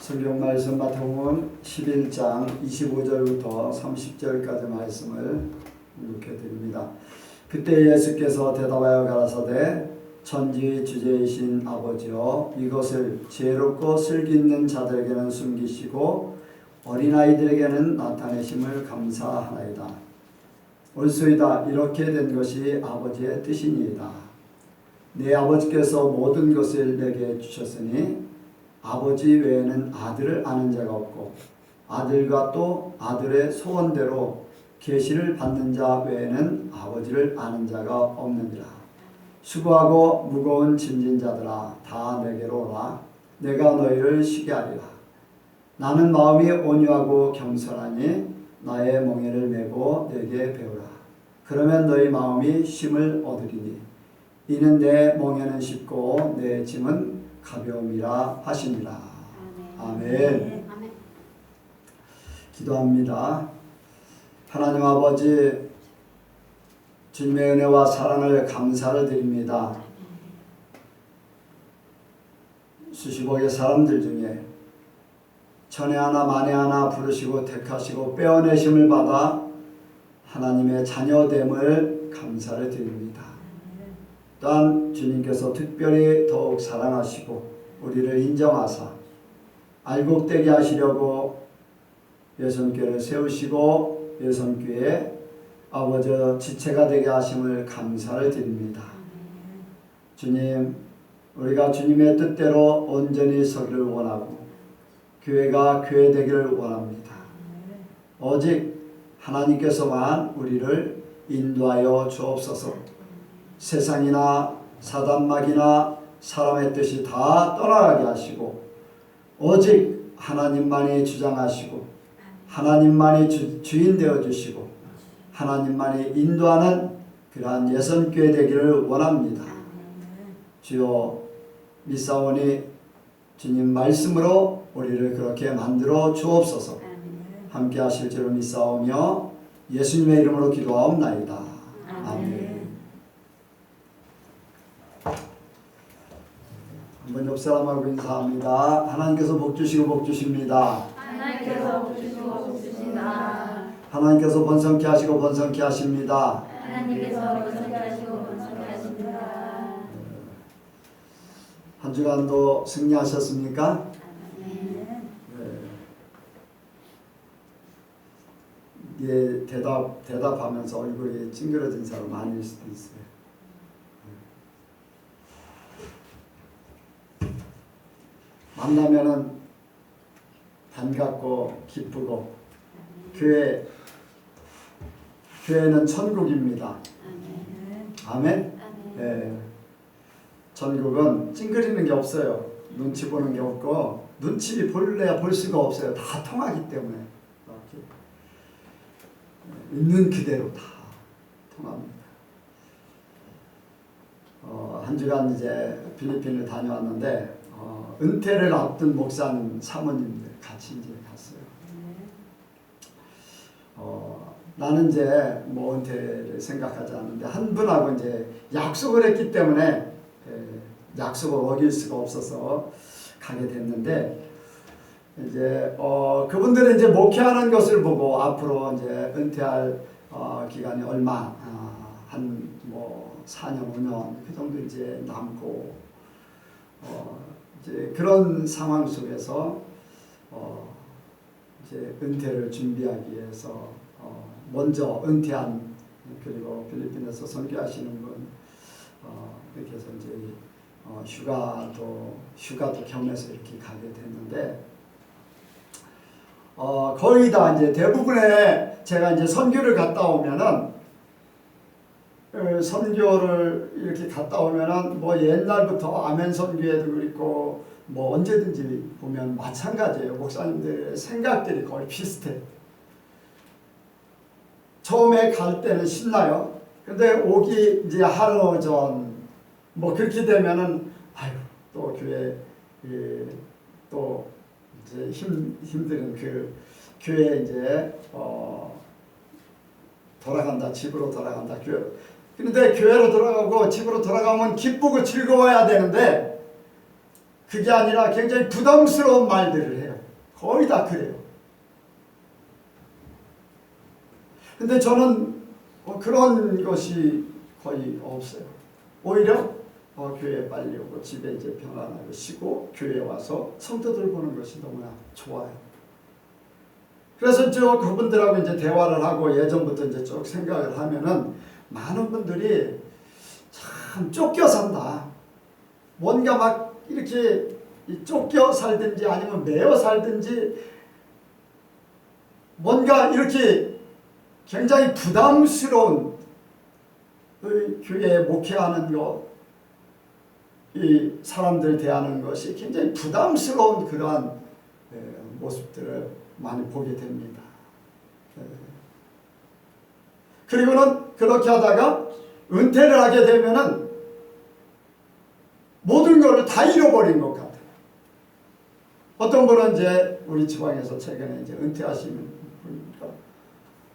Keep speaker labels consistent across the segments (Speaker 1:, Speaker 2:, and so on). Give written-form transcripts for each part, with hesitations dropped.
Speaker 1: 성경 말씀 마태복음 11장 25절부터 30절까지 말씀을 읽게 드립니다. 그때 예수께서 대답하여 가라사대 천지 주제이신 아버지여 이것을 지혜롭고 슬기 있는 자들에게는 숨기시고 어린아이들에게는 나타내심을 감사하나이다. 옳소이다. 이렇게 된 것이 아버지의 뜻이니이다. 내 아버지께서 모든 것을 내게 주셨으니 아버지 외에는 아들을 아는 자가 없고 아들과 또 아들의 소원대로 계시를 받는 자 외에는 아버지를 아는 자가 없느니라. 수고하고 무거운 짐진 자들아 다 내게로 오라. 내가 너희를 쉬게 하리라. 나는 마음이 온유하고 겸손하니 나의 멍에를 메고 내게 배우라. 그러면 너희 마음이 쉼을 얻으리니 이는 내 멍에는 쉽고 내 짐은 가벼움이라 하시니라. 아멘.
Speaker 2: 아멘.
Speaker 1: 기도합니다. 하나님 아버지, 주님의 은혜와 사랑을 감사를 드립니다. 수십억의 사람들 중에 천에 하나 만에 하나 부르시고 택하시고 빼어내심을 받아 하나님의 자녀됨을 감사를 드립니다. 또한 주님께서 특별히 더욱 사랑하시고 우리를 인정하사 알곡되게 하시려고 예선교회를 세우시고 예선교회의 아버지 지체가 되게 하심을 감사를 드립니다. 주님, 우리가 주님의 뜻대로 온전히 서기를 원하고 교회가 교회 되기를 원합니다. 오직 하나님께서만 우리를 인도하여 주옵소서. 세상이나 사단막이나 사람의 뜻이 다 떠나가게 하시고 오직 하나님만이 주장하시고 하나님만이 주인 되어주시고 하나님만이 인도하는 그러한 예선교회 되기를 원합니다. 주여 믿사오니 주님 말씀으로 우리를 그렇게 만들어 주옵소서. 함께 하실 줄을 믿사오며 예수님의 이름으로 기도하옵나이다. 아멘. 한번 옆 사람하고 인사합니다. 하나님께서 복 주시고 복 주십니다.
Speaker 2: 하나님께서 복 주시고 복 주신다.
Speaker 1: 하나님께서 번성케 하시고 번성케 하십니다.
Speaker 2: 하나님께서 번성케 하시고 번성케 하십니다.
Speaker 1: 한 주간도 승리하셨습니까?
Speaker 2: 아멘.
Speaker 1: 예, 대답하면서 얼굴이 찡그러진 사람 많을 수도 있어요. 만나면은 반갑고 기쁘고 교회는 천국입니다. 아멘. 예. 천국은 찡그리는 게 없어요. 눈치 보는 게 없고 눈치 볼래야 볼 수가 없어요. 다 통하기 때문에 이렇게 있는 그대로 다 통합니다. 한 주간 이제 필리핀을 다녀왔는데 은퇴를 앞둔 목사님 사모님들 같이 이제 갔어요. 나는 이제 뭐 은퇴를 생각하지 않는데 한 분하고 이제 약속을 했기 때문에 약속을 어길 수가 없어서 가게 됐는데 이제 그분들은 이제 목회하는 것을 보고 앞으로 이제 은퇴할 기간이 얼마 한 뭐 4년 5년 그 정도 이제 남고 이제 그런 상황 속에서 이제 은퇴를 준비하기 위해서 먼저 은퇴한 그리고 필리핀에서 선교하시는 분 이렇게 해서 이제 휴가도 겸해서 이렇게 가게 됐는데 거의 다 이제 대부분의 제가 이제 선교를 갔다 오면은 선교를 이렇게 갔다 오면은 뭐 옛날부터 아멘 선교회도 그렇고 뭐 언제든지 보면 마찬가지예요. 목사님들의 생각들이 거의 비슷해. 처음에 갈 때는 신나요. 근데 오기 이제 하루 전 뭐 그렇게 되면은 아유 또 교회 또 이제 힘든 그 교회 이제 돌아간다 집으로 돌아간다 교회. 그런데 교회로 돌아가고 집으로 돌아가면 기쁘고 즐거워야 되는데 그게 아니라 굉장히 부담스러운 말들을 해요. 거의 다 그래요. 근데 저는 그런 것이 거의 없어요. 오히려 교회 빨리 오고 집에 이제 편안하게 쉬고 교회에 와서 성도들 보는 것이 너무나 좋아요. 그래서 그분들하고 이제 대화를 하고 예전부터 이제 쭉 생각을 하면은 많은 분들이 참 쫓겨 산다. 뭔가 막 이렇게 쫓겨 살든지 아니면 매어 살든지 뭔가 이렇게 굉장히 부담스러운 교회에 목회하는 것, 이 사람들 대하는 것이 굉장히 부담스러운 그러한 모습들을 많이 보게 됩니다. 그리고는 그렇게 하다가 은퇴를 하게 되면은 모든 것을 다 잃어버린 것 같아요. 어떤 분은 이제 우리 지방에서 최근에 이제 은퇴하시는 분이니까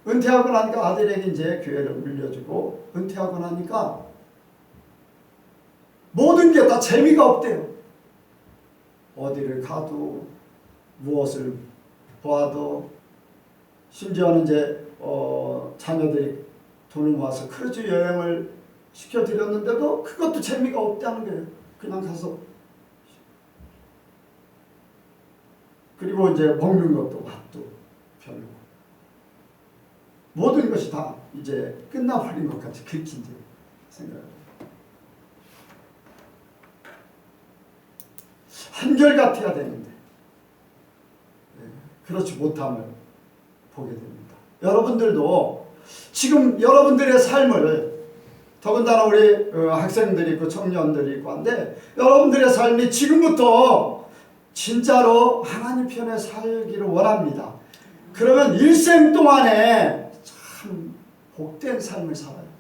Speaker 1: 은퇴하고 나니까 아들에게 이제 교회를 물려주고 은퇴하고 나니까 모든 게 다 재미가 없대요. 어디를 가도 무엇을 보아도 심지어는 이제 자녀들이 돈을 모아서 크루즈 여행을 시켜드렸는데도 그것도 재미가 없다는 거예요. 그냥 가서 그리고 이제 먹는 것도 맛도 별로고 모든 것이 다 이제 끝나버린 것 같이 그렇게 이제 생각합니다. 한결같아야 되는데 그렇지 못함을 보게 됩니다. 여러분들도 지금 여러분들의 삶을 더군다나 우리 학생들이 있고 청년들이 있고 한데 여러분들의 삶이 지금부터 진짜로 하나님 편에 살기를 원합니다. 그러면 일생 동안에 참 복된 삶을 살아요.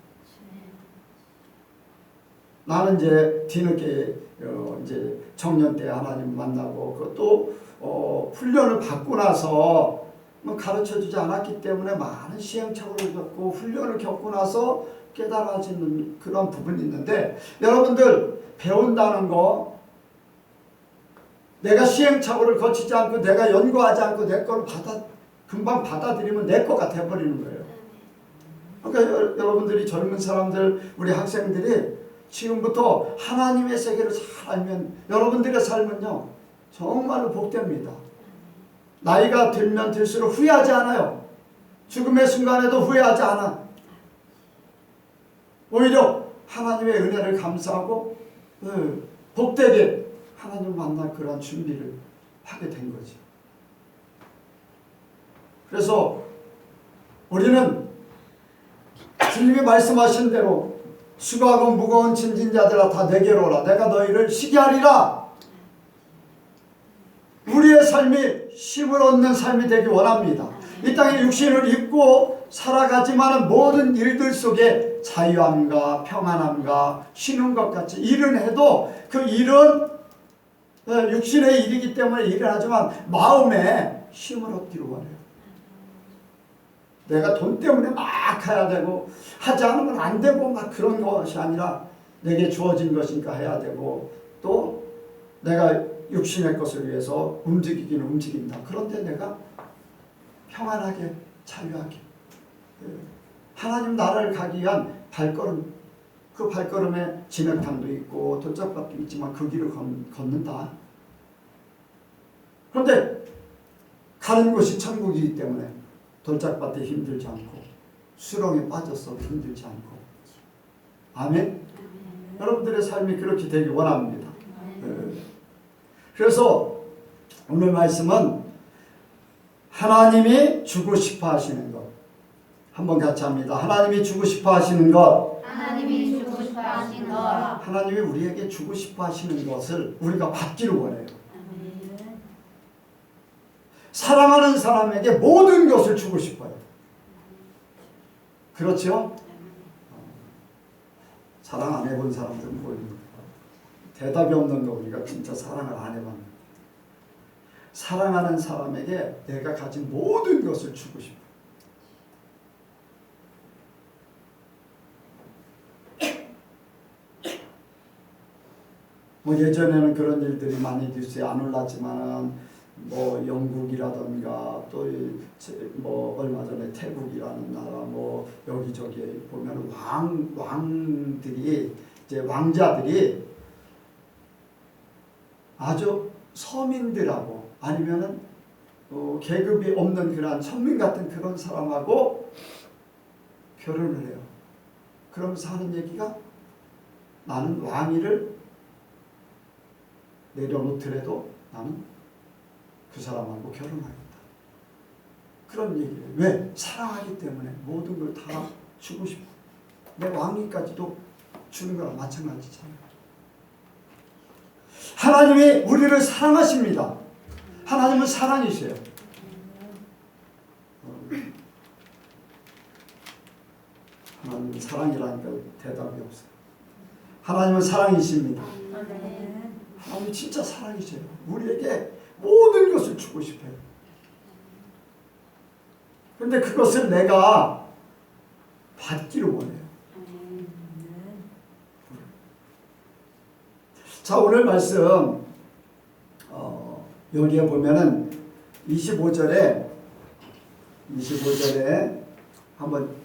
Speaker 1: 나는 이제 뒤늦게 이제 청년 때 하나님 만나고 그것도 훈련을 받고 나서 가르쳐주지 않았기 때문에 많은 시행착오를 겪고 훈련을 겪고 나서 깨달아지는 그런 부분이 있는데 여러분들 배운다는 거 내가 시행착오를 거치지 않고 내가 연구하지 않고 내 거를 금방 받아들이면 내 거가 돼버리는 거예요. 그러니까 여러분들이 젊은 사람들 우리 학생들이 지금부터 하나님의 세계를 잘 알면 여러분들의 삶은요 정말로 복됩니다. 나이가 들면 들수록 후회하지 않아요. 죽음의 순간에도 후회하지 않아. 오히려 하나님의 은혜를 감사하고 복되게 하나님 만날 그런 준비를 하게 된 거죠. 그래서 우리는 주님이 말씀하신 대로 수고하고 무거운 짐진 자들아 다 내게로 오라. 내가 너희를 쉬게 하리라. 우리의 삶이 쉼을 얻는 삶이 되기 원합니다. 이 땅에 육신을 입고 살아가지만 모든 일들 속에 자유함과 평안함과 쉬는 것 같이 일은 해도 그 일은 육신의 일이기 때문에 일을 하지만 마음에 쉼을 얻기를 원해요. 내가 돈 때문에 막 해야 되고 하지 않으면 안 되고 막 그런 것이 아니라 내게 주어진 것이니까 해야 되고 또 내가 육신의 것을 위해서 움직이기는 움직인다. 그런데 내가 평안하게 자유하게 하나님 나라를 가기 위한 발걸음 그 발걸음에 진흙탕도 있고 돌짝밭도 있지만 그 길을 걷는다. 그런데 가는 곳이 천국이기 때문에 돌짝밭에 힘들지 않고 수렁에 빠져서 힘들지 않고 아멘? 여러분들의 삶이 그렇게 되기 원합니다. 그래서 오늘 말씀은 하나님이 주고 싶어 하시는 것 한번 같이 합니다. 하나님이 주고 싶어 하시는 것
Speaker 2: 하나님이 주고 싶어 하시는 것
Speaker 1: 하나님이 우리에게 주고 싶어 하시는 것을 우리가 받기를 원해요. 사랑하는 사람에게 모든 것을 주고 싶어요. 그렇죠? 사랑 안 해본 사람들은 모릅니다. 대답이 없는 거 우리가 진짜 사랑을 안 해봤는데 사랑하는 사람에게 내가 가진 모든 것을 주고 싶어요. 뭐 예전에는 그런 일들이 많이 뉴스에 안 올랐지만은 뭐 영국이라든가 또 뭐 얼마 전에 태국이라는 나라 뭐 여기저기 보면 왕들이 이제 왕자들이 아주 서민들하고 아니면은 계급이 없는 그런 천민 같은 그런 사람하고 결혼을 해요. 그러면서 하는 얘기가 나는 왕위를 내려놓더라도 나는 그 사람하고 결혼하겠다. 그런 얘기예요. 왜? 사랑하기 때문에 모든 걸 다 주고 싶어. 내 왕위까지도 주는 거랑 마찬가지잖아요. 하나님이 우리를 사랑하십니다. 하나님은 사랑이세요. 하나님은 사랑이라니까 대답이 없어요. 하나님은 사랑이십니다. 하나님이 진짜 사랑이세요. 우리에게 모든 것을 주고 싶어요. 그런데 그것을 내가 받기를 원해요. 자, 오늘 말씀 여기에 보면은 25절에 한번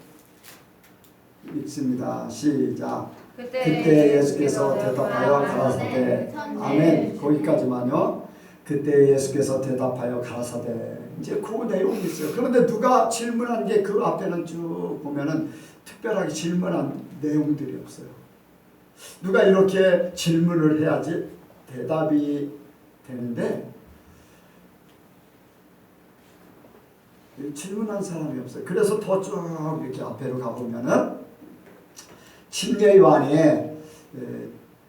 Speaker 1: 읽습니다. 시작. 그때 예수께서 대답하여 가라사대 아멘. 거기까지만요. 그때 예수께서 대답하여 가라사대. 이제 그 내용이 있어요. 그런데 누가 질문한 게 그 앞에는 쭉 보면은 특별하게 질문한 내용들이 없어요. 누가 이렇게 질문을 해야지 대답이 되는데 질문한 사람이 없어요. 그래서 더 쭉 이렇게 앞에로 가보면은 침례 요한이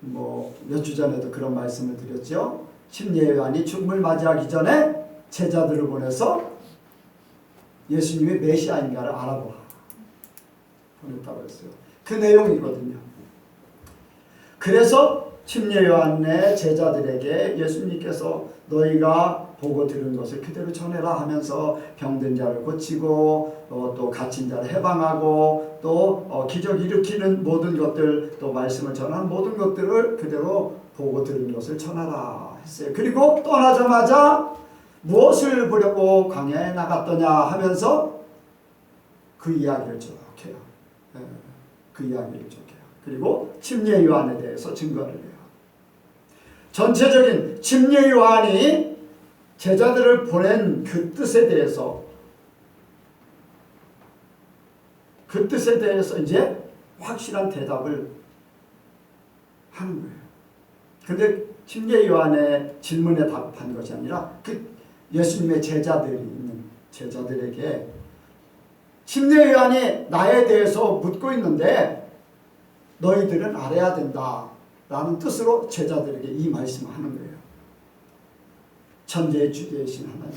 Speaker 1: 뭐 몇 주 전에도 그런 말씀을 드렸죠. 침례 요한이 죽음을 맞이하기 전에 제자들을 보내서 예수님이 메시아인가를 알아보라 보냈다고 했어요. 그 내용이거든요. 그래서 침례 요한의 제자들에게 예수님께서 너희가 보고 들은 것을 그대로 전해라 하면서 병든 자를 고치고 또 갇힌 자를 해방하고 또 기적 일으키는 모든 것들 또 말씀을 전하는 모든 것들을 그대로 보고 들은 것을 전하라 했어요. 그리고 떠나자마자 무엇을 보려고 광야에 나갔더냐 하면서 그 이야기를 쭉 해요. 그 이야기를 쭉 해요. 그리고 침례 요한에 대해서 증거를 해요. 전체적인 침례 요한이 제자들을 보낸 그 뜻에 대해서 이제 확실한 대답을 하는 거예요. 그런데 침례 요한의 질문에 답한 것이 아니라 그 예수님의 제자들이 있는 제자들에게 침례 요한이 나에 대해서 묻고 있는데 너희들은 알아야 된다라는 뜻으로 제자들에게 이 말씀을 하는 거예요. 천재의 주제이신 하나님,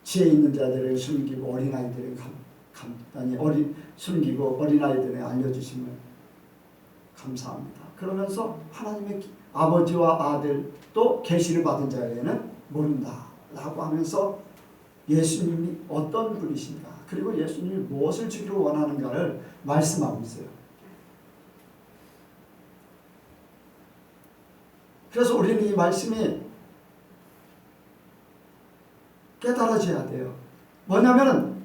Speaker 1: 지혜 있는 자들을 숨기고 어린아이들을 숨기고 어린아이들에 알려주심을 감사합니다. 그러면서 하나님의 아버지와 아들 또 계시를 받은 자에게는 모른다 라고 하면서 예수님이 어떤 분이신가 그리고 예수님이 무엇을 주기를 원하는가를 말씀하고 있어요. 그래서 우리는 이 말씀이 깨달아져야 돼요. 뭐냐면은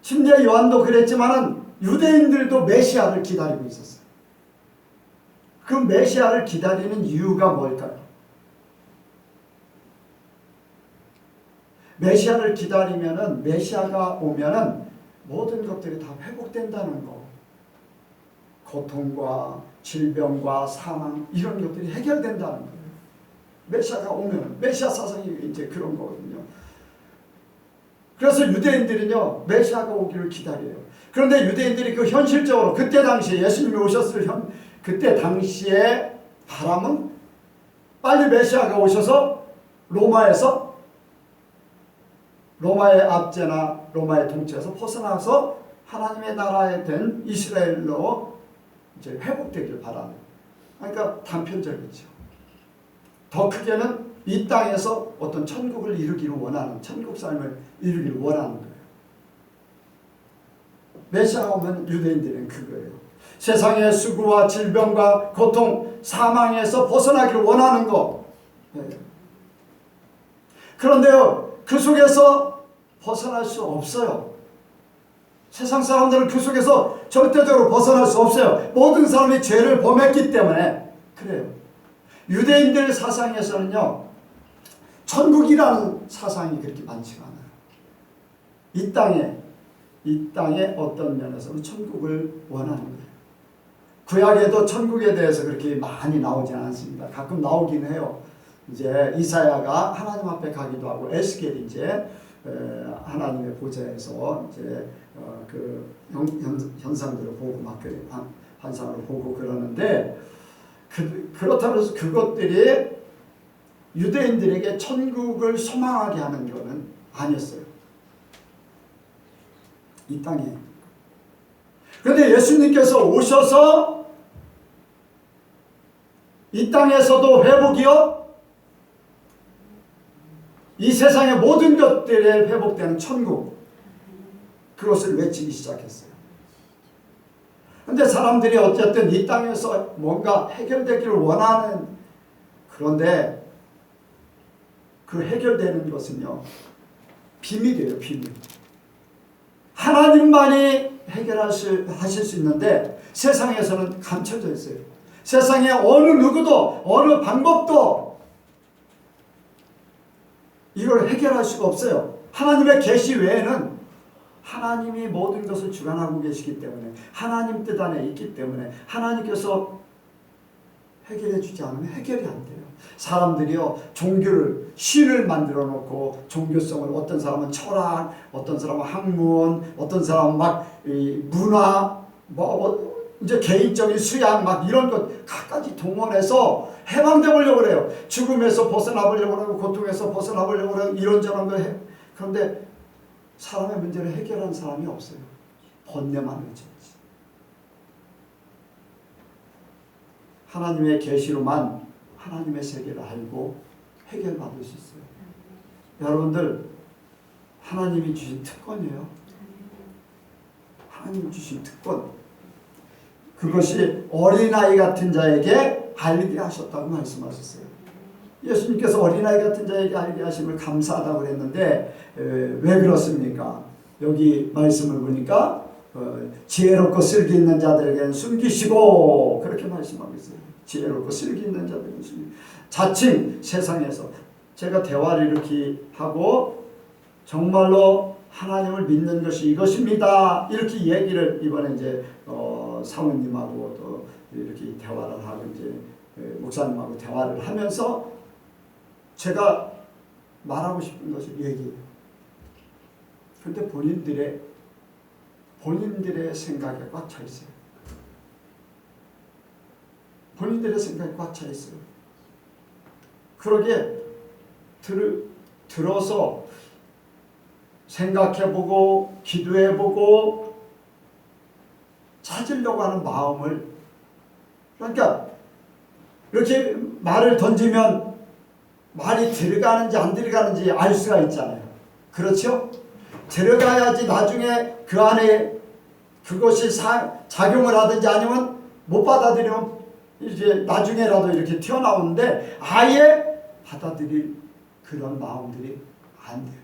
Speaker 1: 침례 요한도 그랬지만은 유대인들도 메시아를 기다리고 있었어요. 그 메시아를 기다리는 이유가 뭘까요? 메시아를 기다리면은 메시아가 오면은 모든 것들이 다 회복된다는 거. 고통과 질병과 사망 이런 것들이 해결된다는 거예요. 메시아가 오면 메시아 사상이 이제 그런 거거든요. 그래서 유대인들은요 메시아가 오기를 기다려요. 그런데 유대인들이 그 현실적으로 그때 당시에 예수님이 오셨을 그때 당시에 바람은 빨리 메시아가 오셔서 로마의 압제나 로마의 통치에서 벗어나서 하나님의 나라에 된 이스라엘로 이제 회복되길 바라는. 그러니까 단편적이죠. 더 크게는 이 땅에서 어떤 천국을 이루기를 원하는, 천국 삶을 이루기를 원하는 거예요. 메시아가 오면 유대인들은 그거예요. 세상의 수고와 질병과 고통, 사망에서 벗어나기를 원하는 거. 그런데요, 그 속에서 벗어날 수 없어요. 세상 사람들은 그 속에서 절대적으로 벗어날 수 없어요. 모든 사람이 죄를 범했기 때문에 그래요. 유대인들 사상에서는요, 천국이라는 사상이 그렇게 많지가 않아요. 이 땅에 어떤 면에서는 천국을 원하는 거예요. 구약에도 천국에 대해서 그렇게 많이 나오지 않습니다. 가끔 나오긴 해요. 이제 이사야가 하나님 앞에 가기도 하고, 에스겔이 이제 하나님의 보좌에서 이제 그 현상들을 보고 막 환상을 보고 그러는데, 그렇다고 해서 그것들이 유대인들에게 천국을 소망하게 하는 것은 아니었어요. 이 땅에. 그런데 예수님께서 오셔서 이 땅에서도 회복이요, 이 세상의 모든 것들에 회복되는 천국, 그것을 외치기 시작했어요. 그런데 사람들이 어쨌든 이 땅에서 뭔가 해결되기를 원하는, 그런데 그 해결되는 것은요, 비밀이에요. 비밀. 하나님만이 하실 수 있는데 세상에서는 감춰져 있어요. 세상에 어느 누구도 어느 방법도 이걸 해결할 수가 없어요. 하나님의 계시 외에는, 하나님이 모든 것을 주관하고 계시기 때문에, 하나님 뜻 안에 있기 때문에 하나님께서 해결해 주지 않으면 해결이 안 돼요. 사람들이요, 종교를, 신을 만들어 놓고 종교성을, 어떤 사람은 철학, 어떤 사람은 학문, 어떤 사람은 막 문화, 이제 개인적인 수양, 막 이런 것 갖가지 동원해서 해방돼 보려고 그래요. 죽음에서 벗어나 보려고 하고, 고통에서 벗어나 보려고 하고, 이런저런 거 해. 그런데 사람의 문제를 해결하는 사람이 없어요. 번뇌만 외쳤지. 하나님의 계시로만 하나님의 세계를 알고 해결받을 수 있어요. 여러분들, 하나님이 주신 특권이에요. 하나님이 주신 특권. 그것이 어린아이 같은 자에게 알게 하셨다고 말씀하셨어요. 예수님께서 어린아이 같은 자에게 알게 하심을 감사하다고 그랬는데, 왜 그렇습니까? 여기 말씀을 보니까 지혜롭고 슬기 있는 자들에게는 숨기시고, 그렇게 말씀하고 있어요. 지혜롭고 슬기 있는 자들에게는 숨기시고. 자칭 세상에서 제가 대화를 이렇게 하고 정말로 하나님을 믿는 것이 이것입니다, 이렇게 얘기를 이번에 이제 사모님하고 또 이렇게 대화를 하고, 이제 목사님하고 대화를 하면서 제가 말하고 싶은 것을 얘기해요. 그런데 본인들의 생각에 꽉 차 있어요. 본인들의 생각에 꽉 차 있어요. 그러게 들어서 생각해보고 기도해보고 찾으려고 하는 마음을, 그러니까 이렇게 말을 던지면 말이 들어가는지 안 들어가는지 알 수가 있잖아요. 그렇죠? 들어가야지 나중에 그 안에 그것이 작용을 하든지, 아니면 못 받아들이면 이제 나중에라도 이렇게 튀어나오는데, 아예 받아들일 그런 마음들이 안 돼요.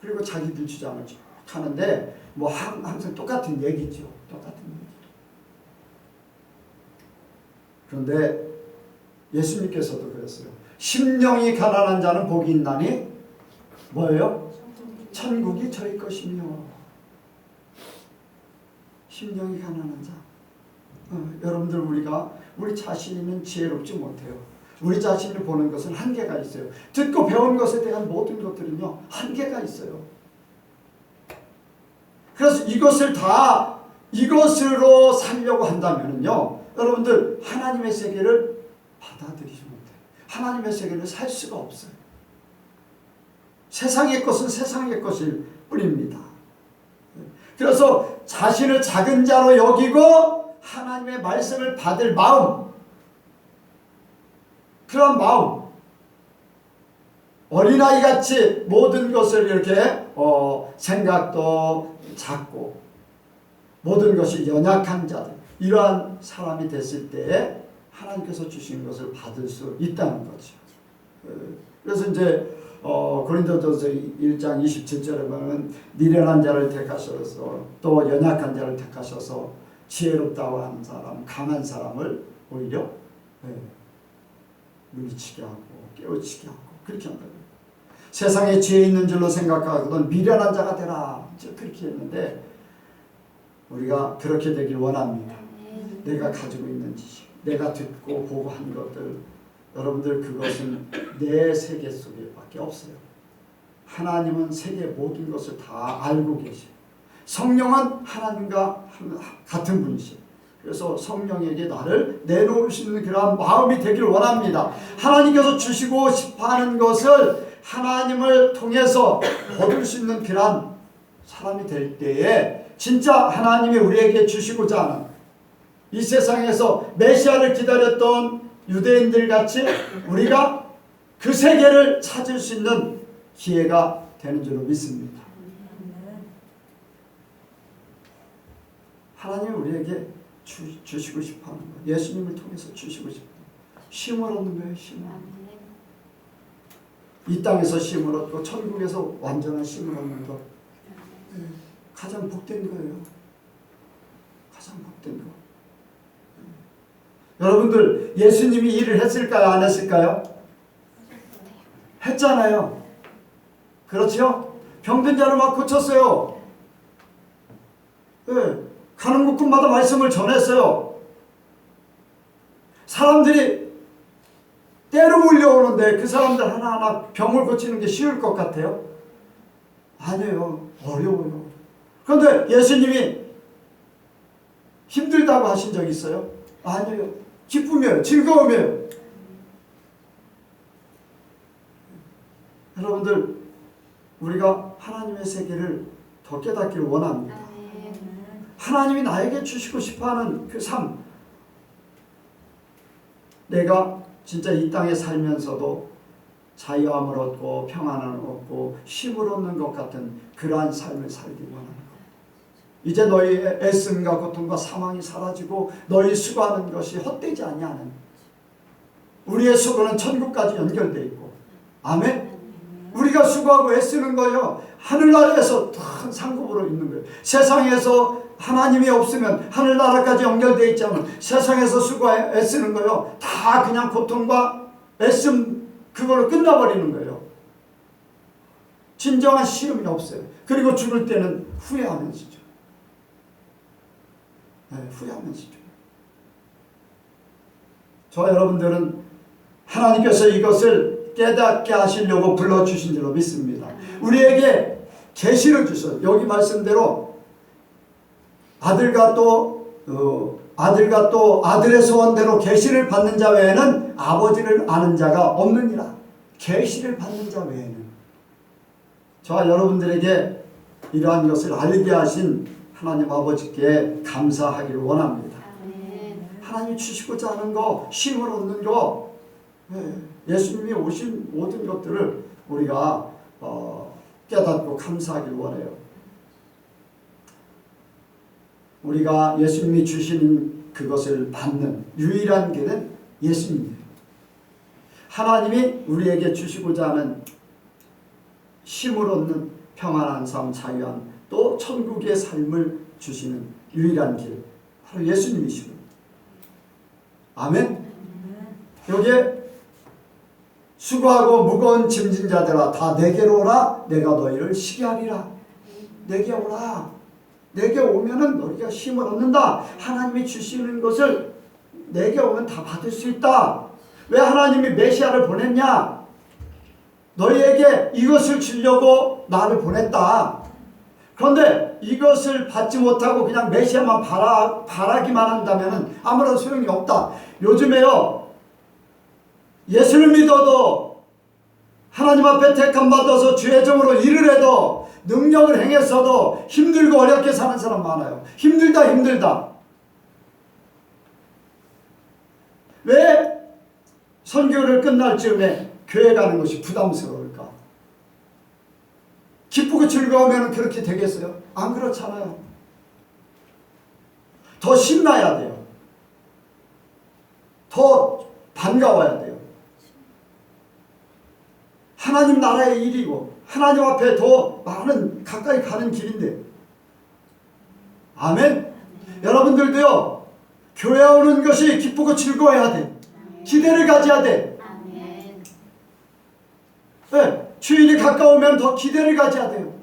Speaker 1: 그리고 자기들 주장을 쭉 하는데, 뭐 항상 똑같은 얘기죠. 똑같은 얘기. 그런데 예수님께서도 그랬어요. 심령이 가난한 자는 복이 있나니 뭐예요? 천국이 저희 것이며. 심령이 가난한 자. 여러분들, 우리 자신은 지혜롭지 못해요. 우리 자신을 보는 것은 한계가 있어요. 듣고 배운 것에 대한 모든 것들은요, 한계가 있어요. 그래서 이것으로 살려고 한다면요, 여러분들, 하나님의 세계를 받아들이지 못해요. 하나님의 세계를 살 수가 없어요. 세상의 것은 세상의 것일 뿐입니다. 그래서 자신을 작은 자로 여기고 하나님의 말씀을 받을 마음, 그런 마음, 어린아이같이 모든 것을 이렇게 생각도 작고 모든 것이 연약한 자들, 이러한 사람이 됐을 때에 하나님께서 주신 것을 받을 수 있다는 거죠. 그래서 이제 고린도전서 1장 27절에 보면 미련한 자를 택하셔서 또 연약한 자를 택하셔서 지혜롭다고 하는 사람, 강한 사람을 오히려 물리치게 하고 깨우치게 하고 그렇게 한다. 세상에 지혜 있는 줄로 생각하거든 미련한 자가 되라. 그렇게 했는데 우리가 그렇게 되길 원합니다. 내가 가지고 있는 지식, 내가 듣고 보고 한 것들, 여러분들 그것은 내 세계 속에 밖에 없어요. 하나님은 세계 모든 것을 다 알고 계셔요. 성령은 하나님과 같은 분이시요. 그래서 성령에게 나를 내놓을 수 있는 그러한 마음이 되길 원합니다. 하나님께서 주시고 싶어하는 것을 하나님을 통해서 얻을 수 있는 그러한 사람이 될 때에 진짜 하나님이 우리에게 주시고자 하는 이 세상에서 메시아를 기다렸던 유대인들 같이 우리가 그 세계를 찾을 수 있는 기회가 되는 줄로 믿습니다. 하나님이 우리에게 주시고 싶어하는 거예요. 예수님을 통해서 주시고 싶어요. 쉼을 얻는 거예요. 쉼을. 이 땅에서 쉼을 얻고 천국에서 완전한 쉼을 얻는 것. 가장 복된 거예요. 가장 복된 거. 여러분들 예수님이 일을 했을까요? 안 했을까요? 했잖아요. 그렇죠? 병든 자를 막 고쳤어요. 네. 가는 곳곳마다 말씀을 전했어요. 사람들이 때로 몰려오는데 그 사람들 하나하나 병을 고치는 게 쉬울 것 같아요? 아니에요. 어려워요. 그런데 예수님이 힘들다고 하신 적 있어요? 아니에요. 기쁨이에요. 즐거움이에요. 여러분들 우리가 하나님의 세계를 더 깨닫기를 원합니다. 하나님이 나에게 주시고 싶어하는 그 삶, 내가 진짜 이 땅에 살면서도 자유함을 얻고 평안을 얻고 쉼을 얻는 것 같은 그러한 삶을 살기 원하는 것. 이제 너희의 애씀과 고통과 사망이 사라지고 너희 수고하는 것이 헛되지 아니하는, 우리의 수고는 천국까지 연결되어 있고, 아멘. 우리가 수고하고 애쓰는 거요, 하늘나라에서 큰 상급으로 있는 거예요. 세상에서 하나님이 없으면 하늘나라까지 연결되어 있자면 세상에서 수고해 애쓰는 거요, 다 그냥 고통과 애씀 그걸로 끝나버리는 거예요. 진정한 시험이 없어요. 그리고 죽을 때는 후회하면서죠. 네, 후회하면서죠. 저와 여러분들은 하나님께서 이것을 깨닫게 하시려고 불러주신 줄로 믿습니다. 우리에게 계시를 주셔서 여기 말씀대로 아들과 또 아들의 소원대로 계시를 받는 자 외에는 아버지를 아는 자가 없느니라. 계시를 받는 자 외에는. 저와 여러분들에게 이러한 것을 알게 하신 하나님 아버지께 감사하기를 원합니다. 하나님이 주시고자 하는 거, 쉼을 얻는 거, 예수님이 오신 모든 것들을 우리가 깨닫고 감사하기를 원해요. 우리가 예수님이 주시는 그것을 받는 유일한 길은 예수님이에요. 하나님이 우리에게 주시고자 하는 쉼을 얻는 평안한 삶, 자유함, 또 천국의 삶을 주시는 유일한 길, 바로 예수님이시고, 아멘. 여기에 수고하고 무거운 짐진 자들아 다 내게로 오라. 내가 너희를 쉬게 하리라. 내게 오라. 내게 오면은 너희가 쉼을 얻는다. 하나님이 주시는 것을 내게 오면 다 받을 수 있다. 왜 하나님이 메시아를 보냈냐? 너희에게 이것을 주려고 나를 보냈다. 그런데 이것을 받지 못하고 그냥 메시아만 바라기만 한다면 아무런 소용이 없다. 요즘에요, 예수를 믿어도 하나님 앞에 택함 받아서 주의 종으로 일을 해도 능력을 행했어도 힘들고 어렵게 사는 사람 많아요. 힘들다. 왜 선교를 끝날 즈음에 교회 가는 것이 부담스러울까? 기쁘고 즐거우면 그렇게 되겠어요? 안 그렇잖아요. 더 신나야 돼요. 더 반가워야 돼요. 하나님 나라의 일이고 하나님 앞에 더 많은 가까이 가는 길인데. 아멘. 여러분들도요, 교회 오는 것이 기쁘고 즐거워야 돼. 기대를 가져야 돼.
Speaker 2: 아멘.
Speaker 1: 네, 주일이 가까우면 더 기대를 가져야 돼요.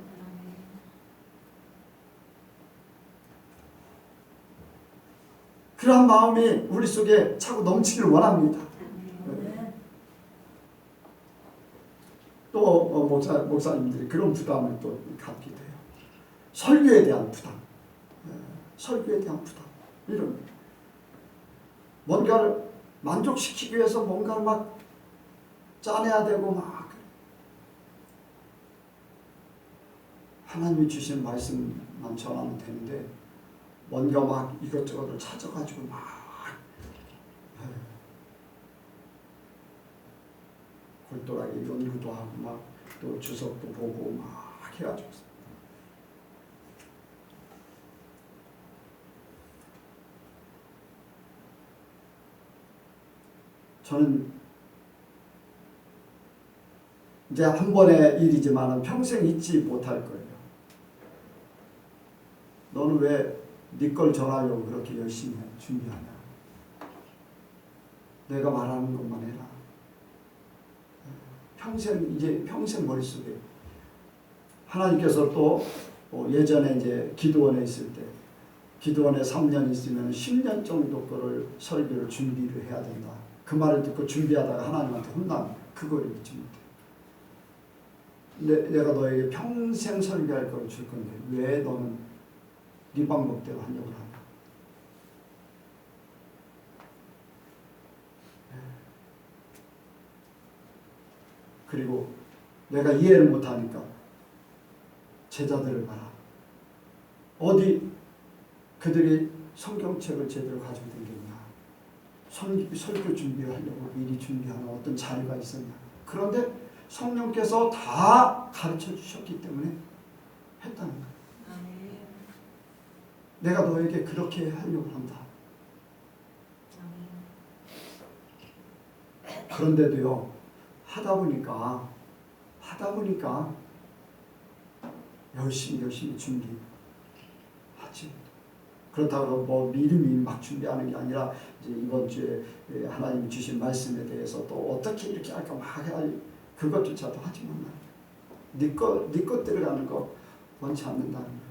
Speaker 1: 그러한 마음이 우리 속에 차고 넘치기를 원합니다. 또 목사님들이 그런 부담을 또 갖게 돼요. 설교에 대한 부담, 설교에 대한 부담, 이런 뭔가를 만족시키기 위해서 뭔가를 막 짜내야 되고 막 하나님이 주신 말씀만 전하면 되는데 뭔가 막 이것저것을 찾아가지고 막 골똘하게 연구도 하고 막 또 주석도 보고 막 해가지고 저는 이제 한 번의 일이지만 평생 잊지 못할 거예요. 너는 왜 네 걸 전하려고 그렇게 열심히 준비하냐? 내가 말하는 것만 해라. 평생 머릿속에 하나님께서 또 예전에 이제 기도원에 있을 때 기도원에 3년 있으면 10년 정도 거를 설교를 준비를 해야 된다. 그 말을 듣고 준비하다가 하나님한테 혼나면 그거를 잊지 못해. 내가 너에게 평생 설교할 걸 줄 건데 왜 너는 네 방법대로 하려고 하냐. 그리고 내가 이해를 못하니까 제자들을 봐라. 어디 그들이 성경책을 제대로 가지고 다녔냐. 설교 준비를 하려고 미리 준비하는 어떤 자료가 있었냐. 그런데 성령께서 다 가르쳐 주셨기 때문에 했다는 거예요. 내가 너에게 그렇게 하려고 한다. 그런데도요, 하다 보니까 열심히 준비하지. 그렇다고 뭐 미리미리 막 준비하는 게 아니라 이제 이번 주에 하나님이 주신 말씀에 대해서 또 어떻게 이렇게 할까 막 할 그것조차도 하지만 네 것대로 가는 거 원치 않는다는 거예요.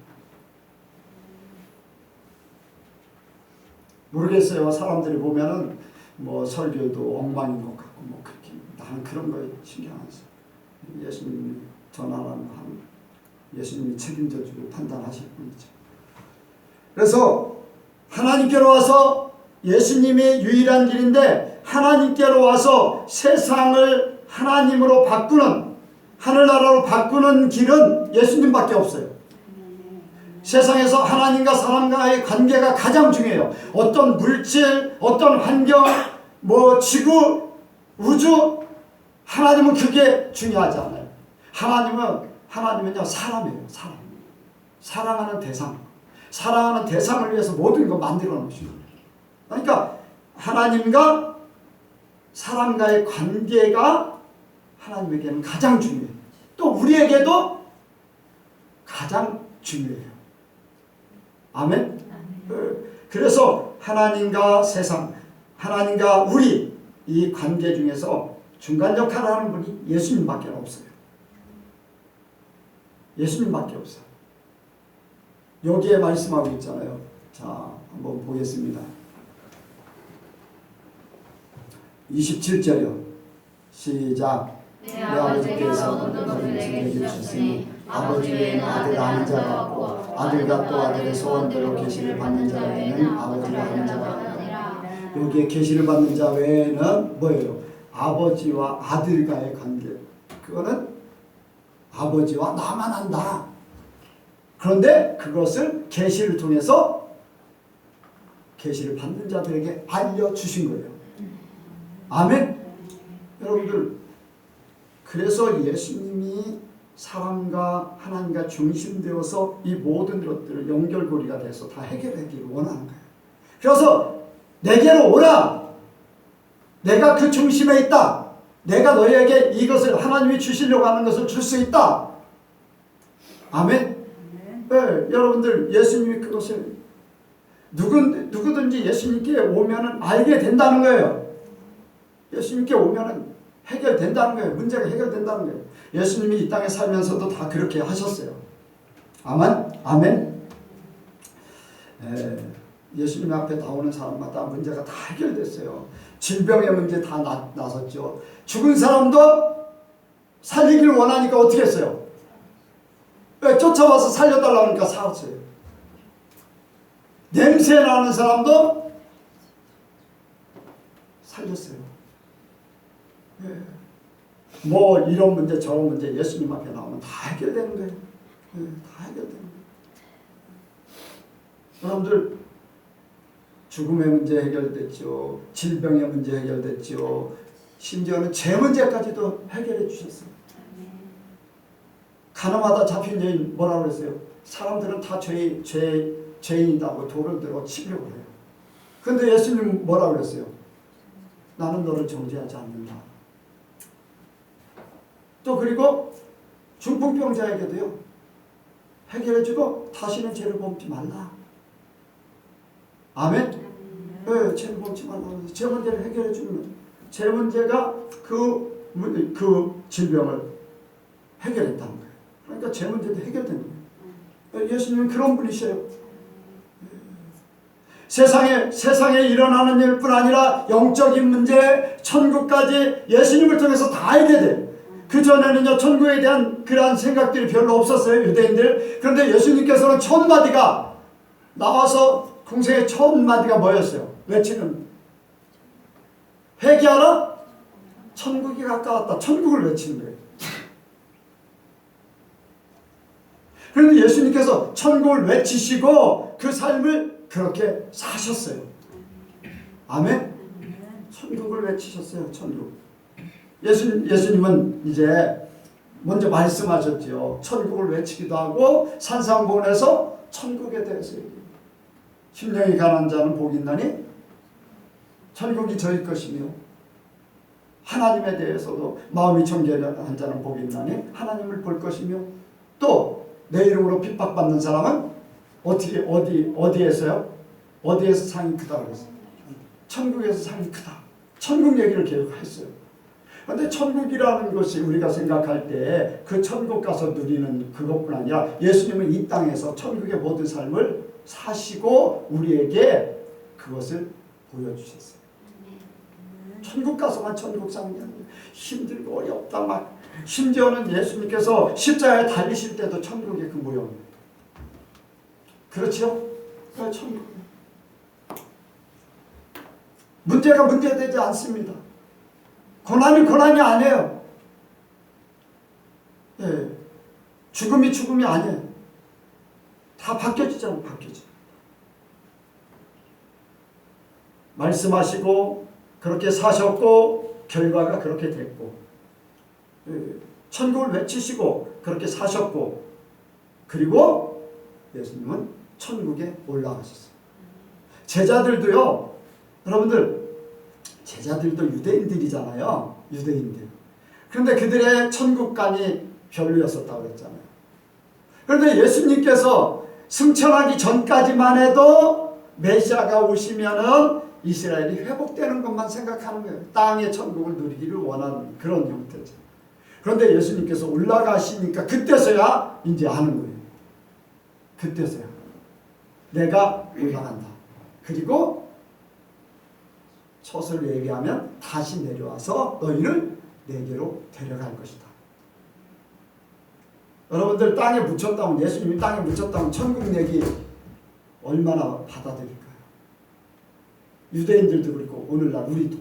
Speaker 1: 모르겠어요. 사람들이 보면은 뭐 설교도 엉망인 것 같고 뭐 그렇게 나는 그런 거에 신경 안 써. 예수님이 전하라는 한 예수님이 책임져주고 판단하실 뿐이죠. 그래서 하나님께로 와서 예수님이 유일한 길인데 하나님께로 와서 세상을 하나님으로 바꾸는 하늘나라로 바꾸는 길은 예수님밖에 없어요. 세상에서 하나님과 사람과의 관계가 가장 중요해요. 어떤 물질, 어떤 환경, 뭐 지구, 우주, 하나님은 그게 중요하지 않아요. 하나님은요 사람이에요. 사람. 사랑하는 대상. 사랑하는 대상을 위해서 모든 걸 만들어 놓으신 거예요. 그러니까 하나님과 사람과의 관계가 하나님에게는 가장 중요해요. 또 우리에게도 가장 중요해요. 아멘? 그래서 하나님과 세상, 하나님과 우리 이 관계 중에서 중간 역할을 하는 분이 예수님밖에 없어요. 예수님밖에 없어요. 여기에 말씀하고 있잖아요. 자, 한번 보겠습니다. 27절이요. 시작.
Speaker 2: 내 아버지께서 모든 것을 내게 주셨으니 아버지 외에는 아들 아는 자가 없고 아들과 또 아들의 소원대로 계시를 받는 자 외에는 아버지가 아는 자가 없느니라.
Speaker 1: 여기에 계시를 받는 자 외에는 뭐예요? 아버지와 아들과의 관계. 그거는 아버지와 나만 안다. 그런데 그것을 계시를 통해서 계시를 받는 자들에게 알려주신 거예요. 아멘? 여러분들, 그래서 예수님이 사람과 하나님과 중심되어서 이 모든 것들을 연결고리가 돼서 다 해결하기를 원하는 거예요. 그래서 내게로 오라. 내가 그 중심에 있다. 내가 너희에게 이것을 하나님이 주시려고 하는 것을 줄 수 있다. 아멘. 네, 여러분들 예수님이 그것을 누구든지 예수님께 오면은 알게 된다는 거예요. 예수님께 오면은 해결된다는 거예요. 문제가 해결된다는 거예요. 예수님이 이 땅에 살면서도 다 그렇게 하셨어요. 아멘. 아멘. 예수님 앞에 나오는 사람마다 문제가 다 해결됐어요. 질병의 문제 다 나섰죠. 죽은 사람도 살리기를 원하니까 어떻게 했어요? 쫓아와서 살려달라고 하니까 살았어요. 냄새 나는 사람도 살렸어요. 뭐 이런 문제 저런 문제 예수님 앞에 나오면 다 해결되는 거예요. 다 해결되는 거예요. 여러분들 죽음의 문제 해결됐죠. 질병의 문제 해결됐죠. 심지어는 죄 문제까지도 해결해 주셨어요. 가늠하다 잡힌 여인 뭐라고 그랬어요? 사람들은 다 죄인이라고 돌을 들어 치려고 해요. 그런데 예수님 뭐라고 그랬어요? 나는 너를 정죄하지 않는다. 또 그리고 중풍병자에게도요. 해결해주고 다시는 죄를 범치 말라. 아멘? 네, 죄를 범치 말라고 해서 죄 문제를 해결해주면 죄 문제가 그 질병을 해결했다는 거예요. 그러니까 죄 문제도 해결되는 거예요. 예수님은 그런 분이셔요. 세상에 일어나는 일뿐 아니라 영적인 문제, 천국까지 예수님을 통해서 다 알게 돼요. 그전에는요, 천국에 대한 그러한 생각들이 별로 없었어요, 유대인들. 그런데 예수님께서는 첫 마디가 나와서 공생의 첫 마디가 뭐였어요? 외치는 회개하라? 천국이 가까웠다. 천국을 외치는 거예요. 그런데 예수님께서 천국을 외치시고 그 삶을 그렇게 사셨어요. 아멘? 천국을 외치셨어요. 천국. 예수님은 이제 먼저 말씀하셨죠. 천국을 외치기도 하고 산상보훈에서 천국에 대해서 얘기해요. 심령이 가난한 자는 복이 있나니 천국이 저희 것이며 하나님에 대해서도 마음이 청결한 자는 복이 있나니 하나님을 볼 것이며 또 내 이름으로 핍박받는 사람은 어디에서요? 어디에서 상이 크다고 했어요? 천국에서 상이 크다. 천국 얘기를 계속 했어요. 그런데 천국이라는 것이 우리가 생각할 때 그 천국 가서 누리는 그것뿐 아니라 예수님은 이 땅에서 천국의 모든 삶을 사시고 우리에게 그것을 보여주셨어요. 천국 가서만 천국 사는 게 아니에요. 힘들고 어렵다 막 심지어는 예수님께서 십자가에 달리실 때도 천국의 그 모형이에요. 그렇죠? 천국. 문제가 문제되지 않습니다. 고난이 아니에요. 예. 죽음이 아니에요. 다 바뀌어지잖아요. 바뀌어져. 말씀하시고 그렇게 사셨고 결과가 그렇게 됐고 천국을 외치시고 그렇게 사셨고 그리고 예수님은 천국에 올라가셨어요. 제자들도요. 여러분들 제자들도 유대인들이잖아요. 유대인들. 그런데 그들의 천국관이 별로였었다고 그랬잖아요. 그런데 예수님께서 승천하기 전까지만 해도 메시아가 오시면은 이스라엘이 회복되는 것만 생각하는 거예요. 땅의 천국을 누리기를 원하는 그런 형태죠. 그런데 예수님께서 올라가시니까 그때서야 이제 아는 거예요. 그때서야 내가 올라간다. 그리고 처소를 얘기하면 다시 내려와서 너희를 내게로 데려갈 것이다. 여러분들 땅에 묻혔다면 예수님이 땅에 묻혔다면 천국 얘기 얼마나 받아들일까요? 유대인들도 그렇고 오늘날 우리도.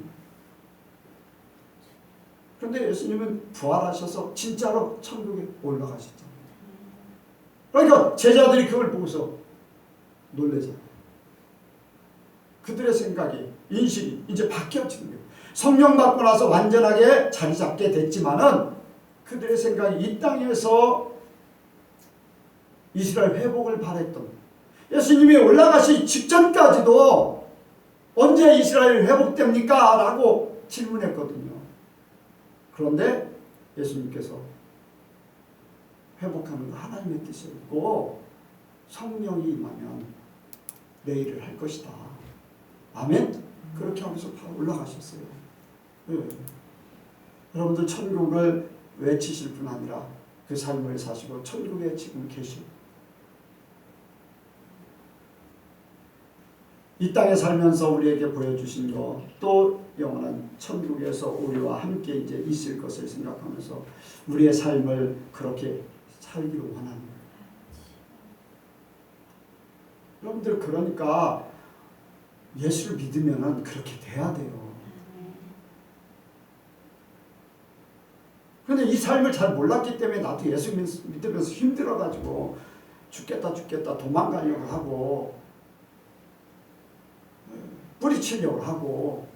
Speaker 1: 그런데 예수님은 부활하셔서 진짜로 천국에 올라가셨잖아요. 그러니까 제자들이 그걸 보고서 놀라잖아요. 그들의 생각이 인식이 이제 바뀌어지는 거예요. 성령 받고 나서 완전하게 자리 잡게 됐지만은 그들의 생각이 이 땅에서 이스라엘 회복을 바랬던 예수님이 올라가시 직전까지도 언제 이스라엘 회복됩니까? 라고 질문했거든요. 그런데 예수님께서 회복하는 거 하나님의 뜻이었고 성령이 임하면 내 일을 할 것이다. 아멘? 그렇게 하면서 바로 올라가셨어요. 네. 여러분들 천국을 외치실 뿐 아니라 그 삶을 사시고 천국에 지금 계시고 이 땅에 살면서 우리에게 보여주신 것, 또 영원한 천국에서 우리와 함께 이제 있을 것을 생각하면서 우리의 삶을 그렇게 살기를 원하는 거예요. 여러분들 그러니까 예수를 믿으면은 그렇게 돼야 돼요. 그런데 이 삶을 잘 몰랐기 때문에 나도 예수 믿으면서 힘들어가지고 죽겠다 도망가려고 하고 뿌리치려고 하고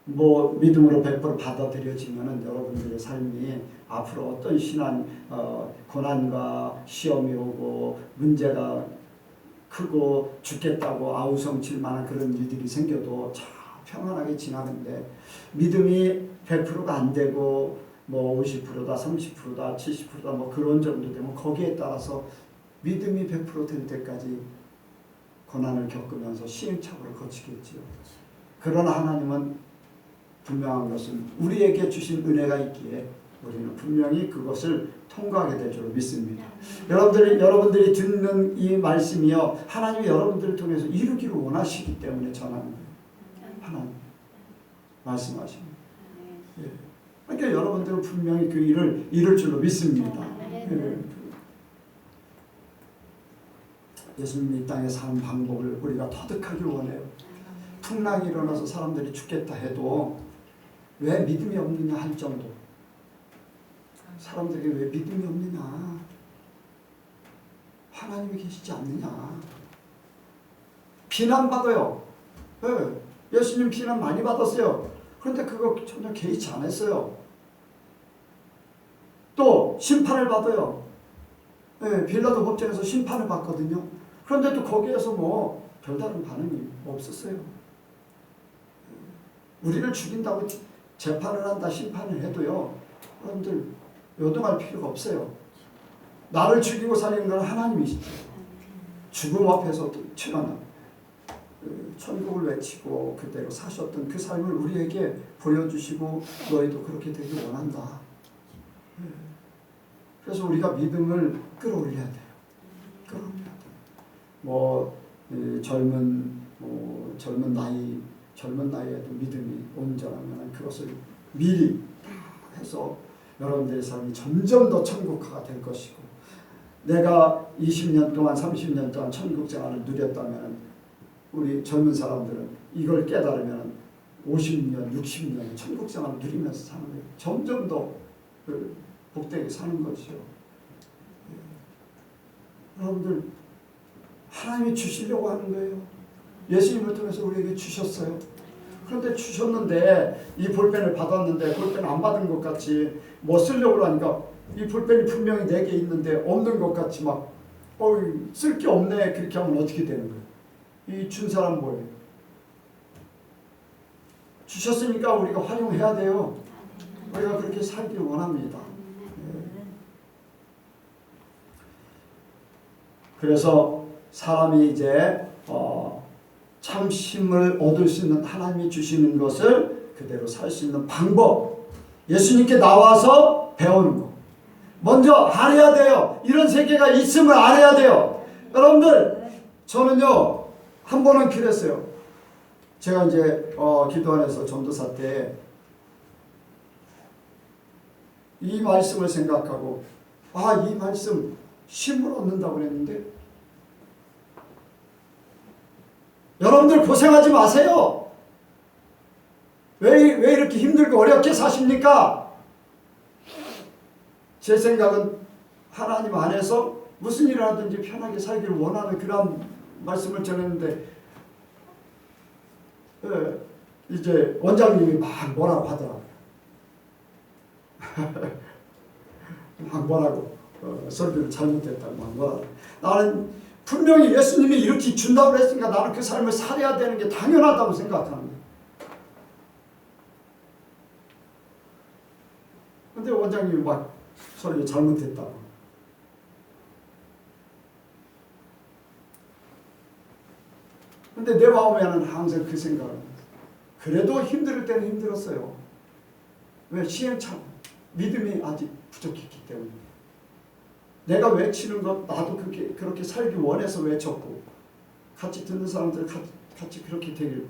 Speaker 1: 뭐 믿음으로 100% 받아들여지면은 여러분들의 삶이 앞으로 어떤 고난과 시험이 오고 문제가 크고 죽겠다고 아우성칠 만한 그런 일들이 생겨도 참 평안하게 지나는데 믿음이 100%가 안 되고 뭐 50%다 30%다 70%다 뭐 그런 정도 되면 거기에 따라서 믿음이 100% 될 때까지 고난을 겪으면서 시행착오를 거치겠지요. 그러나 하나님은 분명한 것은 우리에게 주신 은혜가 있기에 우리는 분명히 그것을 통과하게 될 줄 믿습니다. 여러분들이 듣는 이 말씀이요 하나님이 여러분들을 통해서 이루기를 원하시기 때문에 전하는 거예요. 하나님 말씀하십니다. 예. 그러니까 여러분들은 분명히 그 일을 이룰 줄로 믿습니다. 예. 예수님이 이 땅에 사는 방법을 우리가 터득하길 원해요. 풍랑이 일어나서 사람들이 죽겠다 해도 왜 믿음이 없느냐 할 정도. 사람들이 왜 믿음이 없느냐. 하나님이 계시지 않느냐. 비난받아요. 네. 예수님 비난 많이 받았어요. 그런데 그거 전혀 개의치 않았어요. 또 심판을 받아요. 네. 빌라도 법정에서 심판을 받거든요. 그런데도 거기에서 뭐 별다른 반응이 없었어요. 우리를 죽인다고 재판을 한다 심판을 해도요 여러분들 요동할 필요가 없어요. 나를 죽이고 살리는 건 하나님이시죠. 죽음 앞에서 튀어나온 천국을 외치고 그대로 사셨던 그 삶을 우리에게 보여주시고 너희도 그렇게 되길 원한다. 그래서 우리가 믿음을 끌어올려야 돼요. 끌어올려야 돼요. 뭐 젊은 나이에도 믿음이 온전하면 그것을 미리 해서 여러분들의 삶이 점점 더 천국화가 될 것이고 내가 20년 동안 30년 동안 천국 생활을 누렸다면 우리 젊은 사람들은 이걸 깨달으면 50년, 60년 천국 생활을 누리면서 사는 거예요. 점점 더 복되게 사는 것이요. 여러분들 하나님이 주시려고 하는 거예요. 예수님을 통해서 우리에게 주셨어요. 그런데 주셨는데 이 볼펜을 받았는데 볼펜 안 받은 것 같이 뭐 쓰려고 하니까 이 볼펜이 분명히 내게 있는데 없는 것 같이 막 쓸 게 없네 그렇게 하면 어떻게 되는 거예요? 이 준 사람 뭐예요? 주셨으니까 우리가 활용해야 돼요. 우리가 그렇게 살기를 원합니다. 그래서 사람이 이제 참심을 얻을 수 있는 하나님이 주시는 것을 그대로 살 수 있는 방법 예수님께 나와서 배우는 거 먼저 알아야 돼요. 이런 세계가 있음을 알아야 돼요. 여러분들 저는요 한 번은 그랬어요. 제가 이제 기도 안에서 전도사 때 이 말씀을 생각하고 이 말씀 힘을 얻는다고 그랬는데 여러분들 고생하지 마세요. 왜 이렇게 힘들고 어렵게 사십니까? 제 생각은 하나님 안에서 무슨 일을 하든지 편하게 살기를 원하는 그런 말씀을 전했는데 이제 원장님이 막 뭐라고 하더라고요. 막 뭐라고 설교를 잘못했다고 막 뭐라고. 나는 분명히 예수님이 이렇게 준다고 했으니까 나는 그 삶을 살아야 되는 게 당연하다고 생각하는 거예요. 근데 원장님이 막 소리 잘못했다고. 근데 내 마음에는 항상 그 생각을 합니다. 그래도 힘들 때는 힘들었어요. 왜? 시행착오, 믿음이 아직 부족했기 때문에. 내가 외치는 것 나도 그렇게 살기 원해서 외쳤고 같이 듣는 사람들 같이 그렇게 되길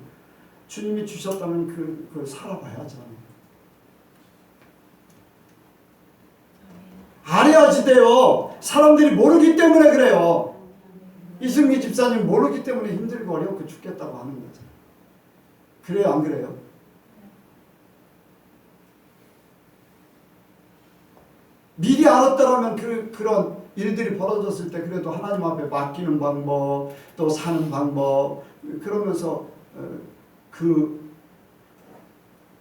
Speaker 1: 주님이 주셨다면 그걸 살아봐야죠. 알아야지 돼요. 사람들이 모르기 때문에 그래요. 이승미 집사님 모르기 때문에 힘들고 어렵고 죽겠다고 하는 거죠. 그래요, 안 그래요? 미리 알았더라면 그런 일들이 벌어졌을 때 그래도 하나님 앞에 맡기는 방법, 또 사는 방법, 그러면서 그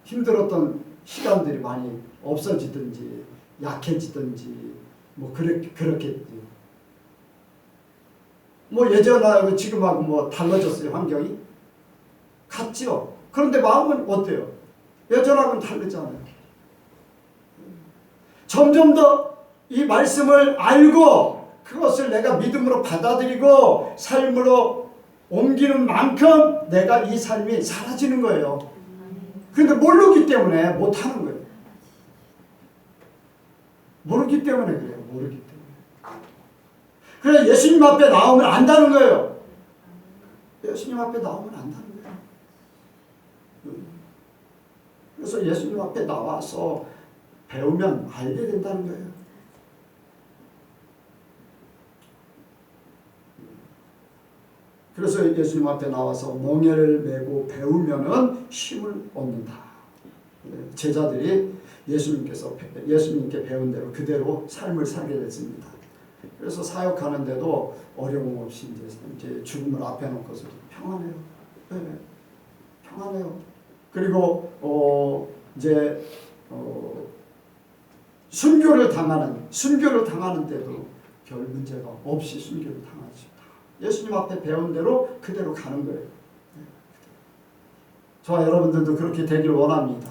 Speaker 1: 힘들었던 시간들이 많이 없어지든지 약해지든지 뭐 그렇겠지. 뭐 예전하고 지금하고 뭐 달라졌어요, 환경이? 같지요. 그런데 마음은 어때요? 예전하고는 다르잖아요. 점점 더 이 말씀을 알고 그것을 내가 믿음으로 받아들이고 삶으로 옮기는 만큼 내가 이 삶이 사라지는 거예요. 그런데 모르기 때문에 못하는 거예요. 모르기 때문에 그래요. 모르기 때문에. 그래서 예수님 앞에 나오면 안다는 거예요. 예수님 앞에 나오면 안다는 거예요. 그래서 예수님 앞에 나와서 배우면 알게 된다는 거예요. 그래서 예수님 앞에 나와서 멍에를 메고 배우면은 힘을 얻는다. 제자들이 예수님께 배운 대로 그대로 삶을 살게 됐습니다. 그래서 사역하는데도 어려움 없이 이제 죽음을 앞에 놓고서도 평안해요. 네, 평안해요. 그리고 이제 순교를 당하는데도 별 문제가 없이 순교를 당하죠. 예수님 앞에 배운 대로 그대로 가는 거예요. 저와 여러분들도 그렇게 되길 원합니다.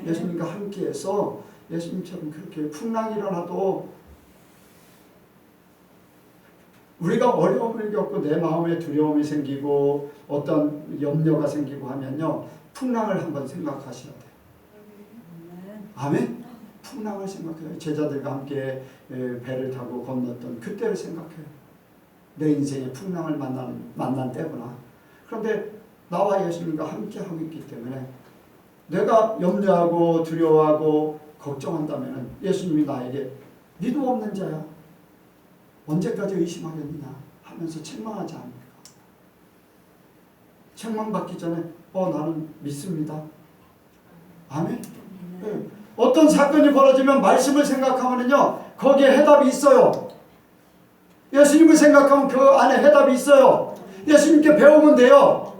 Speaker 1: 예수님과 함께해서 예수님처럼 그렇게 풍랑이 일어나도 우리가 어려움을 겪고 내 마음에 두려움이 생기고 어떤 염려가 생기고 하면요, 풍랑을 한번 생각하셔야 돼요. 아멘? 풍랑을 생각해요. 제자들과 함께 배를 타고 건넜던 그때를 생각해요. 내 인생의 풍랑을 만난 때구나. 그런데 나와 예수님과 함께 하고 있기 때문에 내가 염려하고 두려워하고 걱정한다면 예수님이 나에게 믿음 없는 자야, 언제까지 의심하겠느냐 하면서 책망하지 않을까. 책망받기 전에 나는 믿습니다. 아멘. 네. 어떤 사건이 벌어지면 말씀을 생각하면요 거기에 해답이 있어요. 예수님을 생각하면 그 안에 해답이 있어요. 예수님께 배우면 돼요.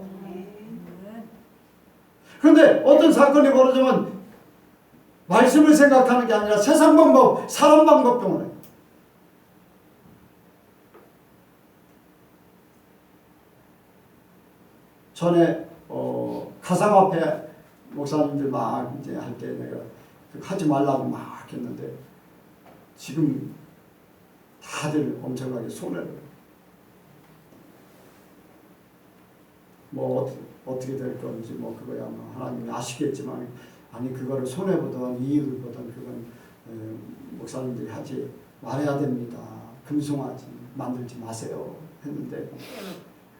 Speaker 1: 그런데 어떤 사건이 벌어지면 말씀을 생각하는 게 아니라 세상 방법, 사람 방법 때문에. 전에 가상화폐 목사님들 막 이제 할 때 내가 하지 말라고 막 했는데 지금 다들 엄청나게 손해를. 뭐 어떻게 될 건지 뭐 그거야 뭐 하나님이 아시겠지만 아니 그거를 손해보던 이익을 보던 그건 목사님들이 하지 말아야 됩니다. 금송아지 만들지 마세요 했는데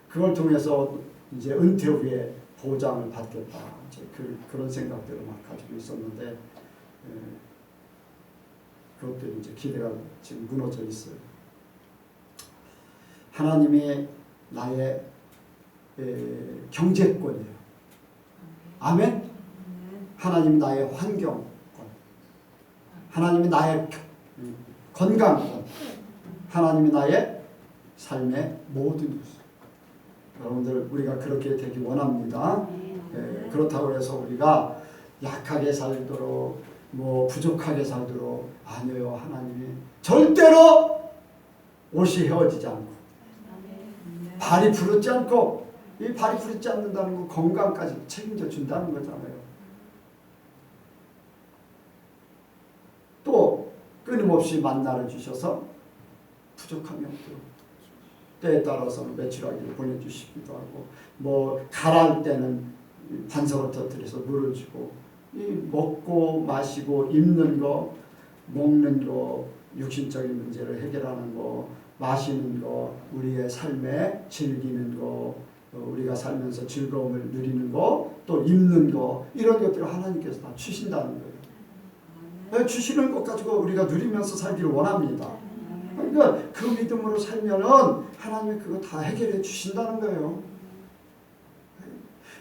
Speaker 1: 그걸 통해서 이제 은퇴 후에 보장을 받겠다 이제 그런 생각들을 막 가지고 있었는데 그것들이 이제 기대가 지금 무너져 있어요. 하나님이 나의 경제권이에요. 아멘? 하나님이 나의 환경권, 하나님이 나의 건강권, 하나님이 나의 삶의 모든 것. 여러분들 우리가 그렇게 되기 원합니다. 그렇다고 해서 우리가 약하게 살도록 뭐 부족하게 살도록 아니에요. 하나님이 절대로 옷이 헤어지지 않고 발이 부르지 않고, 이 발이 부르지 않는다는 건 건강까지 책임져 준다는 거잖아요. 또 끊임없이 만나를 주셔서 부족함이 없도록 때에 따라서는 메추라기를 보내주시기도 하고, 뭐 가라앉을 때는 반석을 터뜨려서 물을 주고, 이 먹고 마시고 입는 거, 먹는 거, 육신적인 문제를 해결하는 거, 마시는 거, 우리의 삶에 즐기는 거, 우리가 살면서 즐거움을 누리는 거, 또 입는 거, 이런 것들을 하나님께서 다 주신다는 거예요. 주시는 것 가지고 우리가 누리면서 살기를 원합니다. 그러니까 그 믿음으로 살면은 하나님이 그거 다 해결해 주신다는 거예요.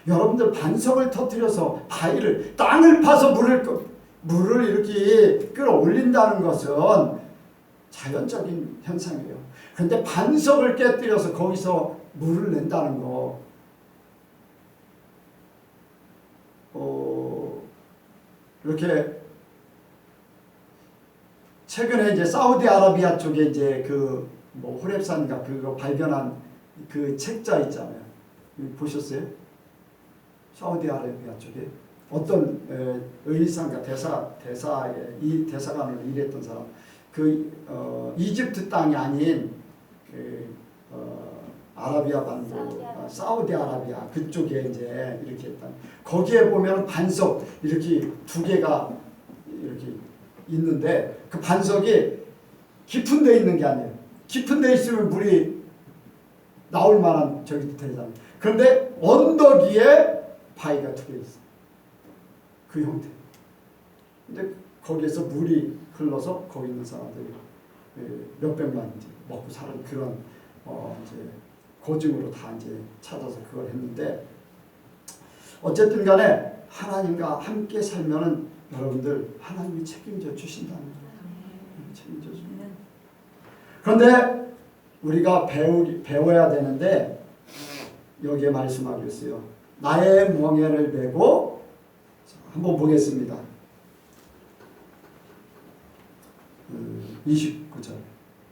Speaker 1: 여러분들 반석을 터뜨려서 바위를, 땅을 파서 물을 이렇게 끌어올린다는 것은 자연적인 현상이에요. 그런데 반석을 깨뜨려서 거기서 물을 낸다는 거, 이렇게 최근에 이제 사우디아라비아 쪽에 이제 그 뭐 호렙산인가 그거 발견한 그 책자 있잖아요. 보셨어요? 사우디아라비아 쪽에 어떤 의상가 대사에 이 대사관으로 일했던 사람, 그 이집트 땅이 아닌 그 아라비아 반도 사우디아라비아 그쪽에 이제 이렇게 했던, 거기에 보면 반석 이렇게 두 개가 이렇게 있는데 그 반석이 깊은 데 있는 게 아니에요. 깊은 데 있으면 물이 나올 만한 저기 되잖아요. 그런데 언덕 위에 바위가 두 개 있어요. 그 형태. 근데 거기에서 물이 흘러서 거기 있는 사람들이 몇백만 이제 먹고 사는 그런 이제 고증으로 다 이제 찾아서 그걸 했는데, 어쨌든 간에 하나님과 함께 살면은 여러분들 하나님이 책임져 주신다는 거예요. 책임져 주신다. 그런데 우리가 배워야 되는데 여기에 말씀하고 있어요. 나의 멍에를 메고, 한번 보겠습니다. 29절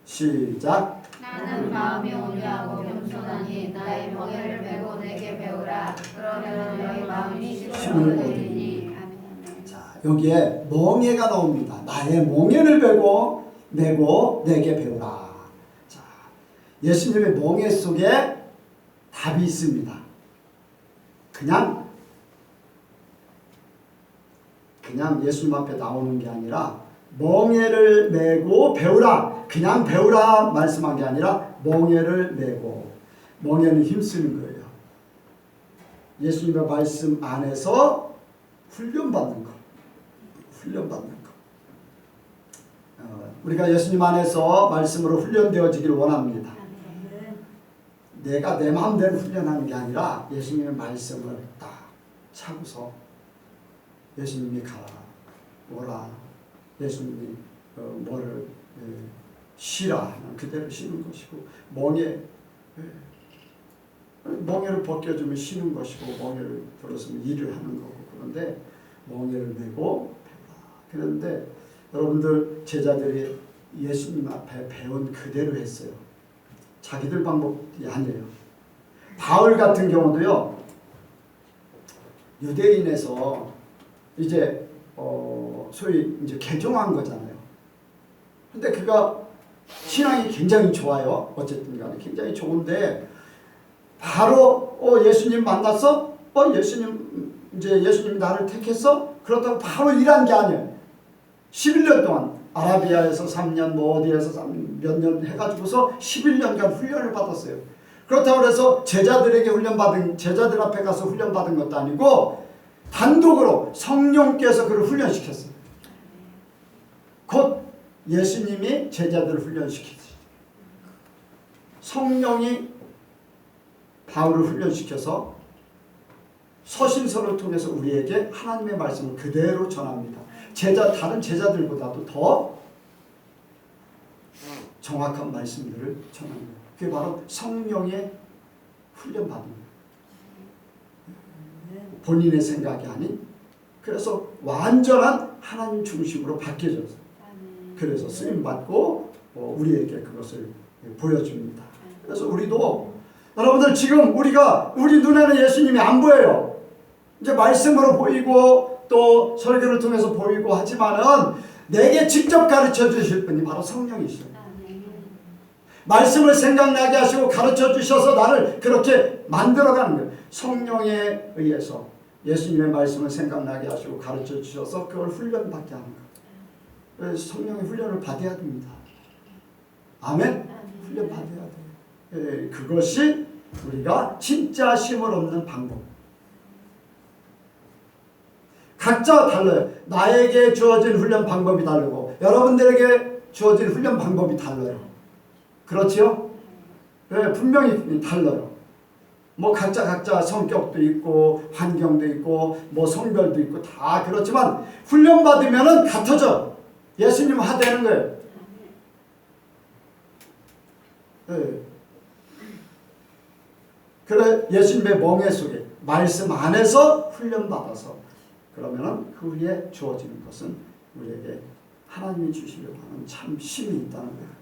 Speaker 1: 시작.
Speaker 2: 나는 마음이 온유하고 겸손하니 나의 멍에를 메고 내게 배우라. 그러면 너희 마음이 쉼을 얻으리니.
Speaker 1: 자, 여기에 멍에가 나옵니다. 나의 멍에를 메고 내게 배우라. 자, 예수님의 멍에 속에 답이 있습니다. 그냥 예수님 앞에 나오는 게 아니라 멍에를 메고 배우라. 그냥 배우라 말씀한 게 아니라 멍에를 메고, 멍에는 힘쓰는 거예요. 예수님의 말씀 안에서 훈련받는 거. 우리가 예수님 안에서 말씀으로 훈련되어지길 원합니다. 내가 내 마음대로 훈련하는 게 아니라 예수님의 말씀을 딱 차고서 예수님이 가라, 오라, 예수님이 뭐를 쉬라 그대로 쉬는 것이고, 멍에를 벗겨주면 쉬는 것이고, 멍에를 들었으면 일을 하는 거고, 그런데 멍에를 메고 배우라. 그런데 여러분들 제자들이 예수님 앞에 배운 그대로 했어요. 자기들 방법이 아니에요. 바울 같은 경우도요, 유대인에서 이제 소위 이제 개종한 거잖아요. 근데 그가 신앙이 굉장히 좋아요. 어쨌든 간에 굉장히 좋은데, 바로 예수님 만났어? 예수님 나를 택했어? 그렇다고 바로 일한 게 아니에요. 11년 동안 아라비아에서 3년, 뭐 어디에서 몇 년 해가지고서 11년간 훈련을 받았어요. 그렇다고 해서 제자들 앞에 가서 훈련받은 것도 아니고 단독으로 성령께서 그를 훈련시켰어요. 곧 예수님이 제자들을 훈련시켰어요. 성령이 바울을 훈련시켜서 서신서를 통해서 우리에게 하나님의 말씀을 그대로 전합니다. 다른 제자들보다도 더 정확한 말씀들을 전합니다. 그게 바로 성령의 훈련받는 거예요. 본인의 생각이 아닌, 그래서 완전한 하나님 중심으로 바뀌어졌어요. 그래서 쓰임받고 우리에게 그것을 보여줍니다. 그래서 우리도 여러분들 지금 우리 눈에는 예수님이 안 보여요. 이제 말씀으로 보이고 또 설교를 통해서 보이고 하지만은 내게 직접 가르쳐 주실 분이 바로 성령이시죠. 말씀을 생각나게 하시고 가르쳐 주셔서 나를 그렇게 만들어가는 거예요. 성령에 의해서 예수님의 말씀을 생각나게 하시고 가르쳐 주셔서 그걸 훈련받게 하는 거예요. 성령의 훈련을 받아야 됩니다. 아멘? 훈련 받아야 돼요. 그것이 우리가 진짜 쉼을 얻는 방법. 각자 달라요. 나에게 주어진 훈련 방법이 다르고 여러분들에게 주어진 훈련 방법이 달라요. 그렇지요? 네, 분명히 달라요. 뭐 각자 성격도 있고 환경도 있고 뭐 성별도 있고 다 그렇지만 훈련 받으면은 같아져. 예수님 하되는 거예요. 네. 그래 예수님의 멍에 속에 말씀 안에서 훈련 받아서 그러면은 그 후에 주어지는 것은 우리에게 하나님이 주시려고 하는 참 힘이 있다는 거예요.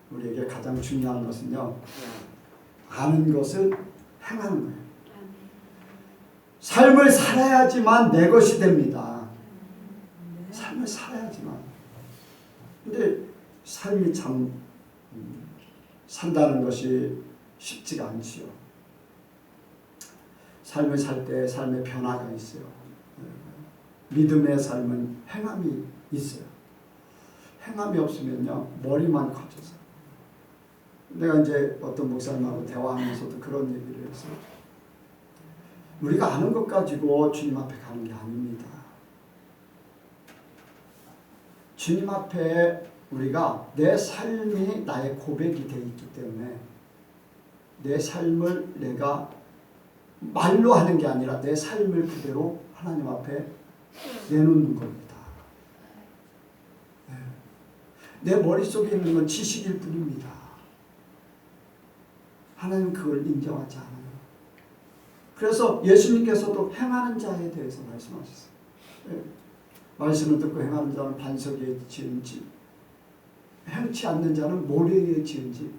Speaker 1: 우리에게 가장 중요한 것은요, 아는 것을 행하는 거예요. 삶을 살아야지만 내 것이 됩니다. 삶을 살아야지만. 근데 삶이 참 산다는 것이 쉽지가 않지요. 삶을 살 때 삶의 변화가 있어요. 믿음의 삶은 행함이 있어요. 행함이 없으면요, 머리만 커져서. 내가 이제 어떤 목사님하고 대화하면서도 그런 얘기를 했어요. 우리가 아는 것 가지고 주님 앞에 가는 게 아닙니다. 주님 앞에 우리가 내 삶이 나의 고백이 되어 있기 때문에 내 삶을 내가 말로 하는 게 아니라 내 삶을 그대로 하나님 앞에 내놓는 겁니다. 내 머릿속에 있는 건 지식일 뿐입니다. 하나님은 그걸 인정하지 않아요. 그래서 예수님께서도 행하는 자에 대해서 말씀하셨어요. 말씀을 듣고 행하는 자는 반석에 지은 집, 행치 않는 자는 모래에 지은 집.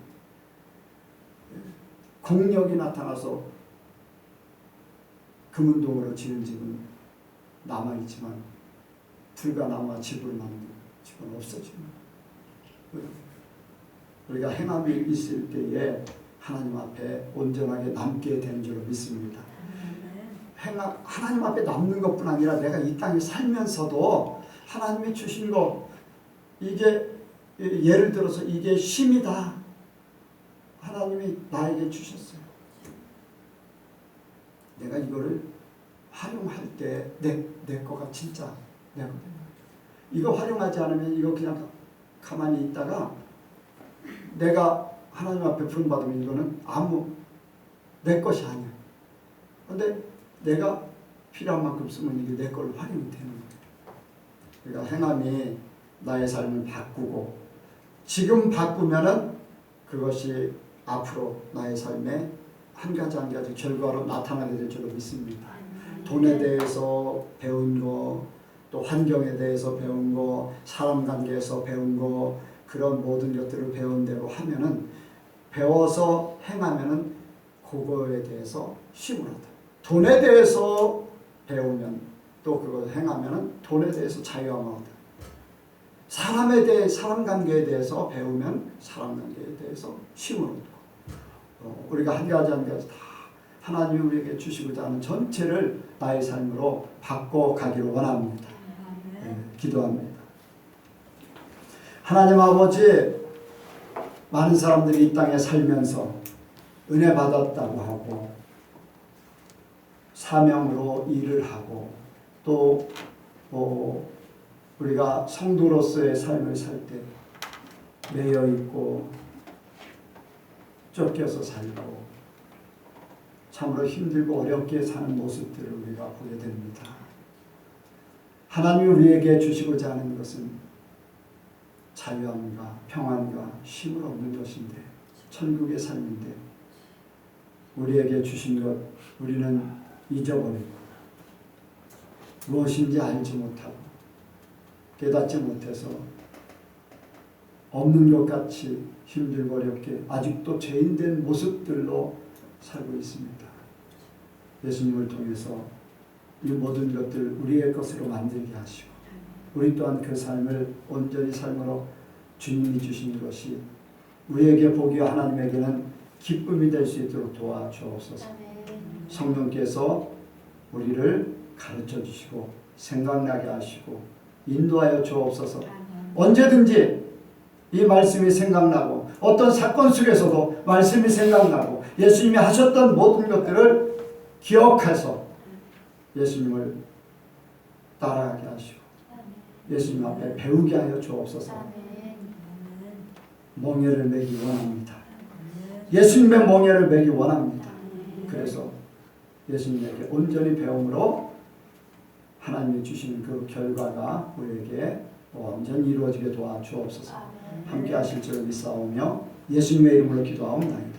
Speaker 1: 공력이 나타나서 금운동으로 지은 집은 남아있지만 불과 남아 집을 만든 집은 없어집니다. 우리가 행함이 있을 때에 하나님 앞에 온전하게 남게 되는 줄로 믿습니다. 하나님 앞에 남는 것뿐 아니라 내가 이 땅에 살면서도 하나님이 주신 거, 이게 예를 들어서 이게 쉼이다. 하나님이 나에게 주셨어요. 내가 이거를 활용할 때 내 거가 진짜 내 거거든요. 이거 활용하지 않으면 이거 그냥 가만히 있다가 내가 하나님 앞에 부름받으면 이거는 아무 내 것이 아니야. 그런데 내가 필요한 만큼 쓰면 이게 내 걸로 활용이 되는 거예요. 그러니까 행함이 나의 삶을 바꾸고 지금 바꾸면은 그것이 앞으로 나의 삶에 한 가지 한 가지 결과로 나타나게 될 줄로 믿습니다. 돈에 대해서 배운 거, 또 환경에 대해서 배운 거, 사람 관계에서 배운 거, 그런 모든 것들을 배운 대로 하면은 배워서 행하면은 그거에 대해서 쉼을 얻어요. 돈에 대해서 배우면 또 그걸 행하면은 돈에 대해서 자유함을 얻어요. 사람 관계에 대해서 배우면 사람 관계에 대해서 쉼을 얻고 우리가 한 가지 한 가지 다 하나님이 우리에게 주시고자 하는 전체를 나의 삶으로 바꿔가기를 원합니다. 기도합니다. 하나님 아버지, 많은 사람들이 이 땅에 살면서 은혜 받았다고 하고 사명으로 일을 하고 또 우리가 성도로서의 삶을 살 때 매여 있고 쫓겨서 살고 참으로 힘들고 어렵게 사는 모습들을 우리가 보게 됩니다. 하나님이 우리에게 주시고자 하는 것은 자유함과 평안과 쉼을 얻는 것인데 천국의 삶인데 우리에게 주신 것 우리는 잊어버리고 무엇인지 알지 못하고 깨닫지 못해서 없는 것 같이 힘들고 어렵게 아직도 죄인된 모습들로 살고 있습니다. 예수님을 통해서 이 모든 것들 우리의 것으로 만들게 하시고 우리 또한 그 삶을 온전히 삶으로 주님이 주신 것이 우리에게 복이요 하나님에게는 기쁨이 될 수 있도록 도와주옵소서. 성령께서 우리를 가르쳐 주시고 생각나게 하시고 인도하여 주옵소서. 언제든지 이 말씀이 생각나고 어떤 사건 속에서도 말씀이 생각나고 예수님이 하셨던 모든 것들을 기억해서 예수님을 따라가게 하시고 예수님 앞에 배우게 하여 주옵소서. 멍에를 매기 원합니다. 예수님의 멍에를 매기 원합니다. 그래서 예수님에게 온전히 배움으로 하나님이 주시는 그 결과가 우리에게 완전히 이루어지게 도와주옵소서. 함께 하실 줄 믿사오며 예수님의 이름으로 기도하옵나이다.